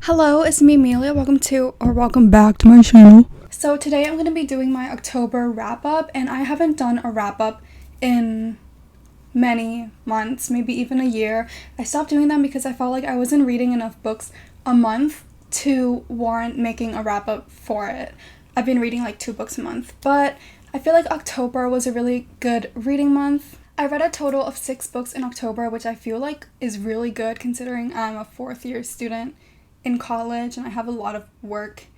Hello, it's me, Amelia. Welcome back to my channel. So today I'm going to be doing my October wrap-up, and I haven't done a wrap-up in many months, maybe even a year. I stopped doing them because I felt like I wasn't reading enough books a month to warrant making a wrap-up for it. I've been reading like 2 books a month, but I feel like October was a really good reading month. I read a total of 6 books in October, which I feel like is really good considering I'm a 4th-year student in college and I have a lot of work.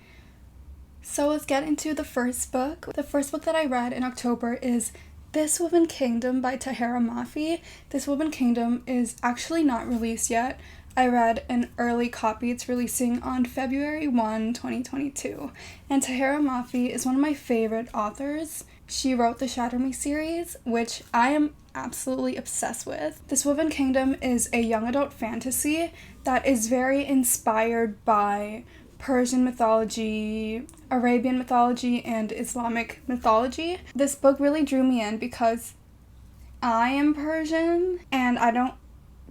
So let's get into the first book. The first book that I read in October is This Woman Kingdom by Tahira Mafi. This Woman Kingdom is actually not released yet. I read an early copy. It's releasing on February 1, 2022. And Tahira Mafi is one of my favorite authors. She wrote the Shatter Me series, which I am absolutely obsessed with. This Woman Kingdom is a young adult fantasy that is very inspired by Persian mythology, Arabian mythology, and Islamic mythology. This book really drew me in because I am Persian and I don't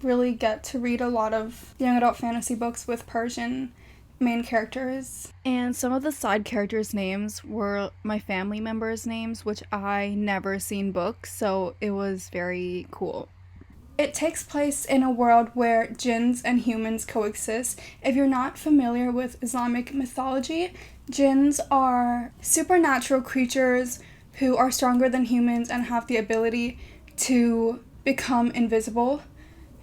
really get to read a lot of young adult fantasy books with Persian main characters, and some of the side characters' names were my family members' names, which I never seen books, so it was very cool. It takes place in a world where jinns and humans coexist. If you're not familiar with Islamic mythology, jinns are supernatural creatures who are stronger than humans and have the ability to become invisible.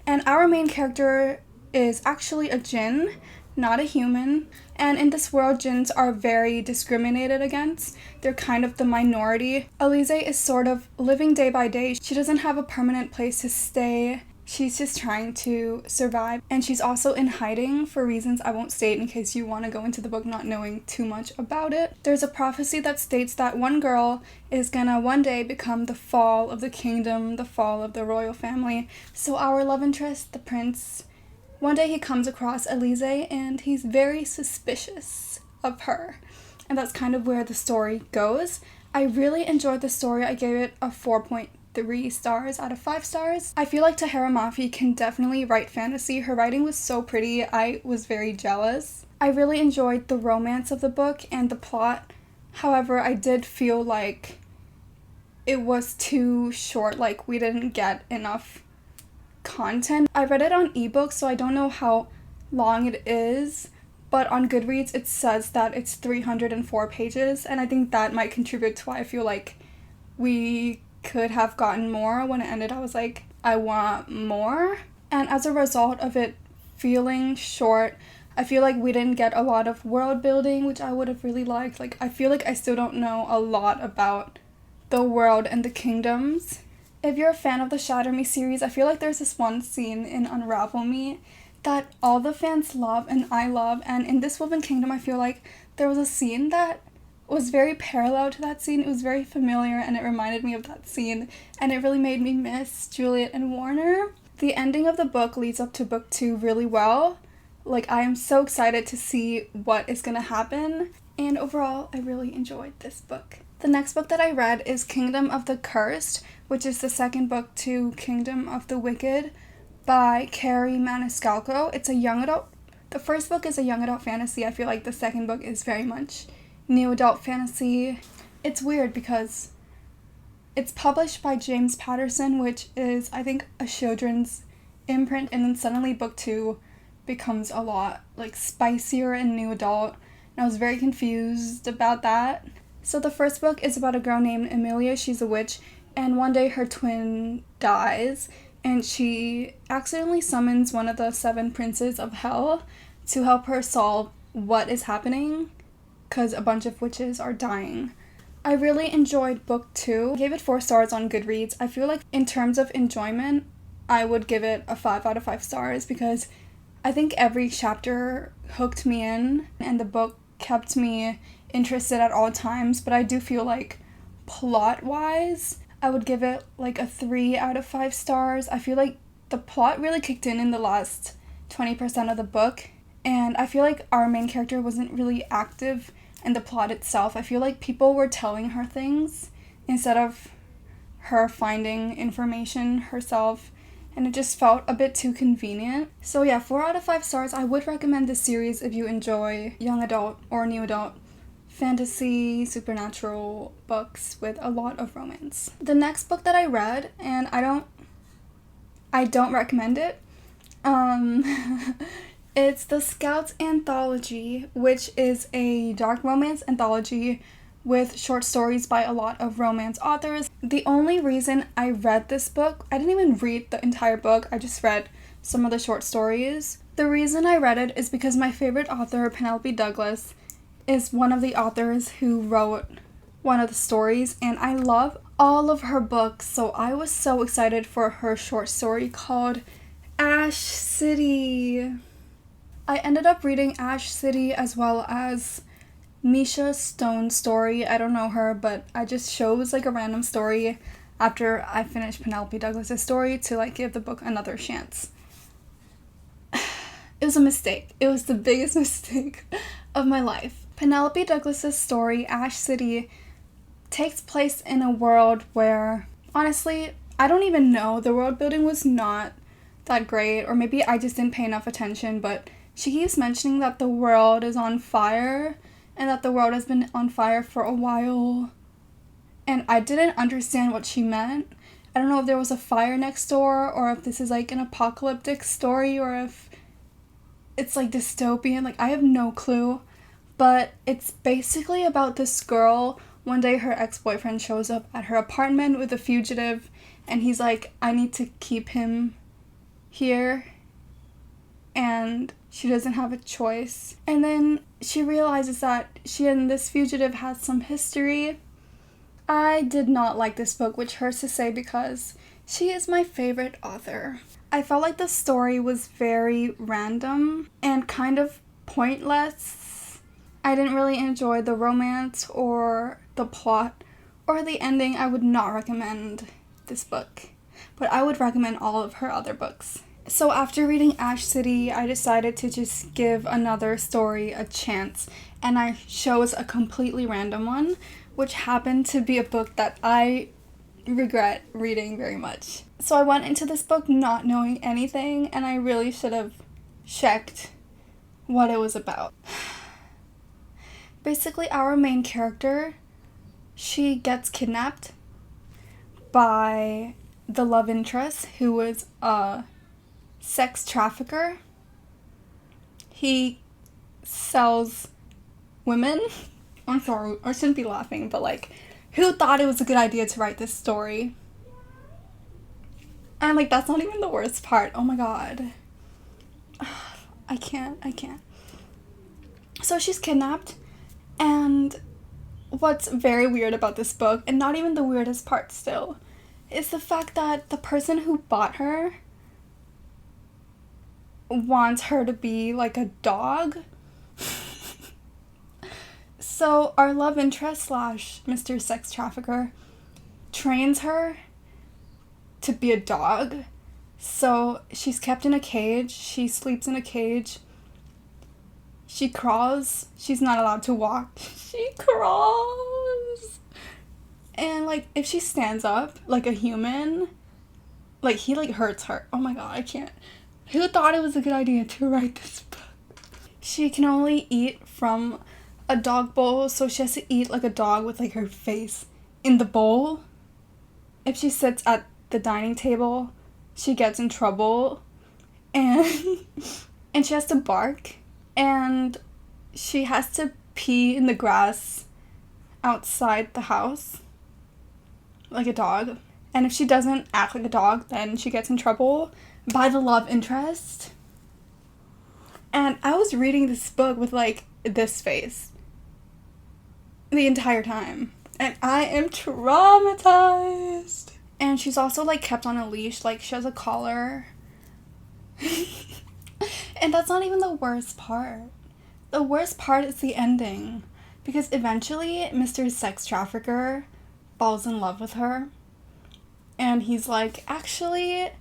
And our main character is actually a jinn, not a human, and in this world jinns are very discriminated against. They're kind of the minority. Alize is sort of living day by day. She doesn't have a permanent place to stay. She's just trying to survive, and she's also in hiding for reasons I won't state in case you want to go into the book not knowing too much about it. There's a prophecy that states that one girl is gonna one day become the fall of the kingdom, the fall of the royal family. So our love interest, the prince, one day he comes across Alize and he's very suspicious of her. And that's kind of where the story goes. I really enjoyed the story. I gave it a 4.3 stars out of 5 stars. I feel like Tahira Mafi can definitely write fantasy. Her writing was so pretty. I was very jealous. I really enjoyed the romance of the book and the plot. However, I did feel like it was too short, like we didn't get enough content. I read it on ebook, so I don't know how long it is, but on Goodreads it says that it's 304 pages, and I think that might contribute to why I feel like we could have gotten more. When it ended, I was like, I want more. And as a result of it feeling short, I feel like we didn't get a lot of world building, which I would have really liked. Like, I feel like I still don't know a lot about the world and the kingdoms. If you're a fan of the Shatter Me series, I feel like there's this one scene in Unravel Me that all the fans love and I love, and in This Woman Kingdom I feel like there was a scene that was very parallel to that scene. It was very familiar and it reminded me of that scene, and it really made me miss Juliet and Warner. The ending of the book leads up to book 2 really well. Like, I am so excited to see what is gonna happen, and overall I really enjoyed this book. The next book that I read is Kingdom of the Cursed, which is the second book to Kingdom of the Wicked by Carrie Maniscalco. It's a young adult. The first book is a young adult fantasy. I feel like the second book is very much new adult fantasy. It's weird because it's published by James Patterson, which is, I think, a children's imprint, and then suddenly book 2 becomes a lot like spicier and new adult, and I was very confused about that. So the first book is about a girl named Emilia. She's a witch, and one day her twin dies, and she accidentally summons one of the 7 princes of hell to help her solve what is happening, because a bunch of witches are dying. I really enjoyed book 2. I gave it 4 stars on Goodreads. I feel like in terms of enjoyment, I would give it a 5 out of 5 stars because I think every chapter hooked me in, and the book kept me interested at all times, but I do feel like plot-wise, I would give it like a 3 out of 5 stars. I feel like the plot really kicked in the last 20% of the book, and I feel like our main character wasn't really active in the plot itself. I feel like people were telling her things instead of her finding information herself, and it just felt a bit too convenient. So yeah, 4 out of 5 stars. I would recommend this series if you enjoy young adult or new adult fantasy, supernatural books with a lot of romance. The next book that I read, and I don't recommend it, it's the Scouts Anthology, which is a dark romance anthology with short stories by a lot of romance authors. The only reason I read this book, I didn't even read the entire book, I just read some of the short stories. The reason I read it is because my favorite author, Penelope Douglas, is one of the authors who wrote one of the stories, and I love all of her books, so I was so excited for her short story called Ash City. I ended up reading Ash City as well as Misha Stone's story. I don't know her, but I just chose like a random story after I finished Penelope Douglas's story to like give the book another chance. It was a mistake. It was the biggest mistake of my life. Penelope Douglas's story, Ash City, takes place in a world where, honestly, I don't even know. The world building was not that great, or maybe I just didn't pay enough attention, but she keeps mentioning that the world is on fire, and that the world has been on fire for a while, and I didn't understand what she meant. I don't know if there was a fire next door, or if this is like an apocalyptic story, or if it's like dystopian. Like, I have no clue. But it's basically about this girl. One day her ex-boyfriend shows up at her apartment with a fugitive, and he's like, I need to keep him here, and she doesn't have a choice. And then she realizes that she and this fugitive has some history. I did not like this book, which hurts to say because she is my favorite author. I felt like the story was very random and kind of pointless. I didn't really enjoy the romance or the plot or the ending. I would not recommend this book, but I would recommend all of her other books. So after reading Ash City, I decided to just give another story a chance, and I chose a completely random one, which happened to be a book that I regret reading very much. So I went into this book not knowing anything, and I really should have checked what it was about. Basically, our main character, she gets kidnapped by the love interest, who was a sex trafficker. He sells women. I'm sorry, I shouldn't be laughing, but like, who thought it was a good idea to write this story? And like, that's not even the worst part. Oh my god. I can't. So she's kidnapped. And what's very weird about this book, and not even the weirdest part still, is the fact that the person who bought her wants her to be like a dog. So our love interest slash Mr. Sex Trafficker trains her to be a dog. So she's kept in a cage, she sleeps in a cage. She crawls. She's not allowed to walk. She crawls. And, like, if she stands up like a human, like, he, like, hurts her. Oh my god, I can't. Who thought it was a good idea to write this book? She can only eat from a dog bowl, so she has to eat like a dog with, like, her face in the bowl. If she sits at the dining table, she gets in trouble. And she has to bark. And she has to pee in the grass outside the house like a dog. And if she doesn't act like a dog, then she gets in trouble by the love interest. And I was reading this book with like this face the entire time. And I am traumatized. And she's also like kept on a leash, like she has a collar. And that's not even the worst part. The worst part is the ending. Because eventually, Mr. Sex Trafficker falls in love with her. And he's like, actually,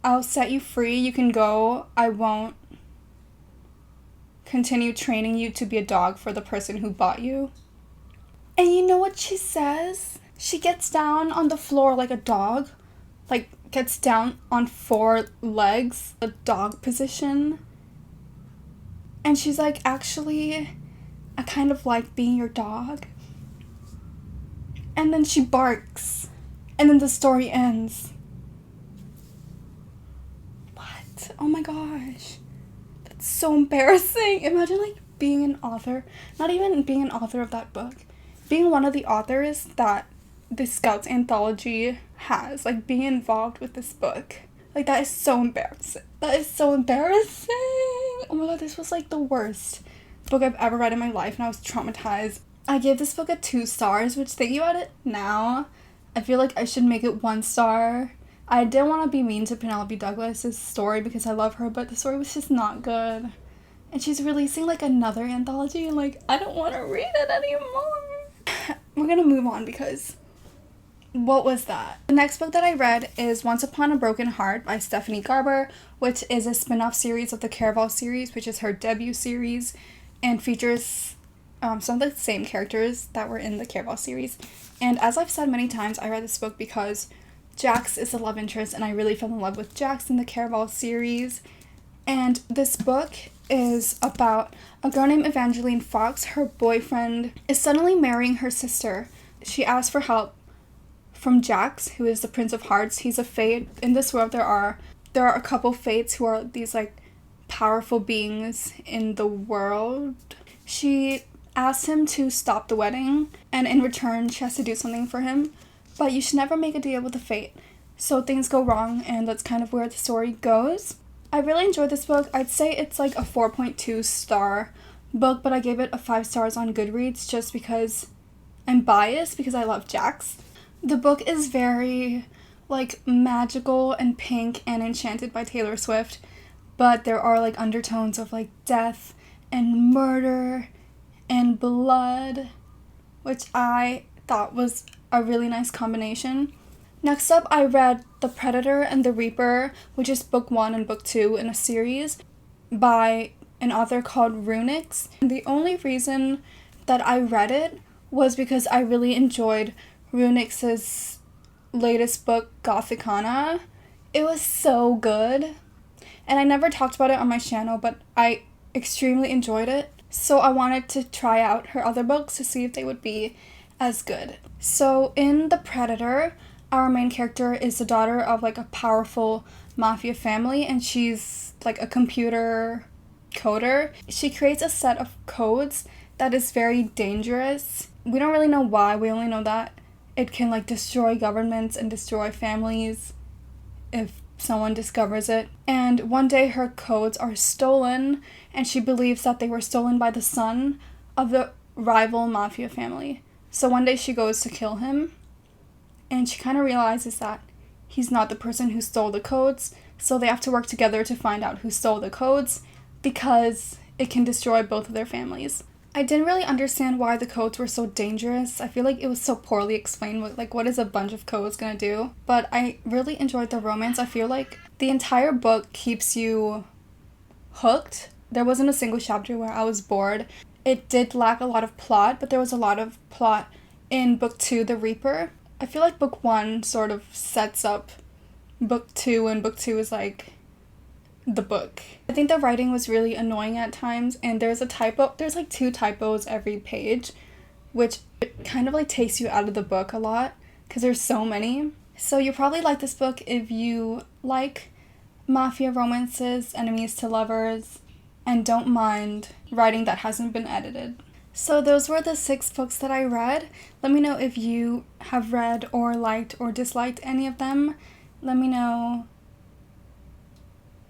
I'll set you free. You can go. I won't continue training you to be a dog for the person who bought you. And you know what she says? She gets down on the floor like a dog. like gets down on 4 legs, the dog position. And she's like, actually, I kind of like being your dog. And then she barks. And then the story ends. What? Oh my gosh. That's so embarrassing. Imagine like being an author. Not even being an author of that book. Being one of the authors that the Scouts anthology has. Like being involved with this book. Like that is so embarrassing. That is so embarrassing. Oh my god, this was like the worst book I've ever read in my life and I was traumatized. I gave this book a 2 stars, which thinking about it now, I feel like I should make it 1 star. I didn't want to be mean to Penelope Douglas's story because I love her, but the story was just not good. And she's releasing like another anthology and like I don't want to read it anymore. We're gonna move on because what was that? The next book that I read is Once Upon a Broken Heart by Stephanie Garber, which is a spin-off series of the Caraval series, which is her debut series, and features some of the same characters that were in the Caraval series. And as I've said many times, I read this book because Jax is the love interest, and I really fell in love with Jax in the Caraval series. And this book is about a girl named Evangeline Fox. Her boyfriend is suddenly marrying her sister. She asks for help from Jax, who is the Prince of Hearts. He's a fate. In this world, there are a couple fates who are these like powerful beings in the world. She asks him to stop the wedding, and in return, she has to do something for him. But you should never make a deal with the fate. So things go wrong, and that's kind of where the story goes. I really enjoyed this book. I'd say it's like a 4.2 star book, but I gave it a 5 stars on Goodreads just because I'm biased because I love Jax. The book is very like magical and pink and enchanted by Taylor Swift, but there are like undertones of like death and murder and blood, which I thought was a really nice combination. Next up, I read The Predator and the Reaper, which is book 1 and book 2 in a series by an author called Runix. And the only reason that I read it was because I really enjoyed Runix's latest book, Gothicana. It was so good. And I never talked about it on my channel, but I extremely enjoyed it. So I wanted to try out her other books to see if they would be as good. So in The Predator, our main character is the daughter of like a powerful mafia family, and she's like a computer coder. She creates a set of codes that is very dangerous. We don't really know why, we only know that it can like destroy governments and destroy families if someone discovers it. And one day her codes are stolen, and she believes that they were stolen by the son of the rival mafia family. So one day she goes to kill him, and she kind of realizes that he's not the person who stole the codes, so they have to work together to find out who stole the codes because it can destroy both of their families. I didn't really understand why the codes were so dangerous. I feel like it was so poorly explained, like what is a bunch of codes gonna do? But I really enjoyed the romance. I feel like the entire book keeps you hooked. There wasn't a single chapter where I was bored. It did lack a lot of plot, but there was a lot of plot in book 2, The Reaper. I feel like book 1 sort of sets up book 2, and book 2 is like the book. I think the writing was really annoying at times, and there's like 2 typos every page, which kind of like takes you out of the book a lot because there's so many. So you'll probably like this book if you like mafia romances, enemies to lovers, and don't mind writing that hasn't been edited. So those were the 6 books that I read. Let me know if you have read or liked or disliked any of them. Let me know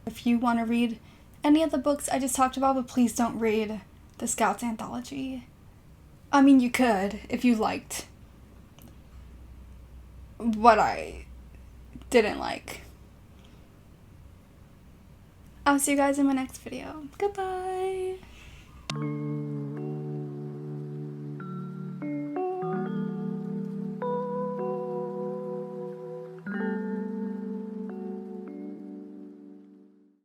if you want to read any of the books I just talked about, but please don't read the Scouts anthology. I mean, you could if you liked what I didn't like. I'll see you guys in my next video. Goodbye!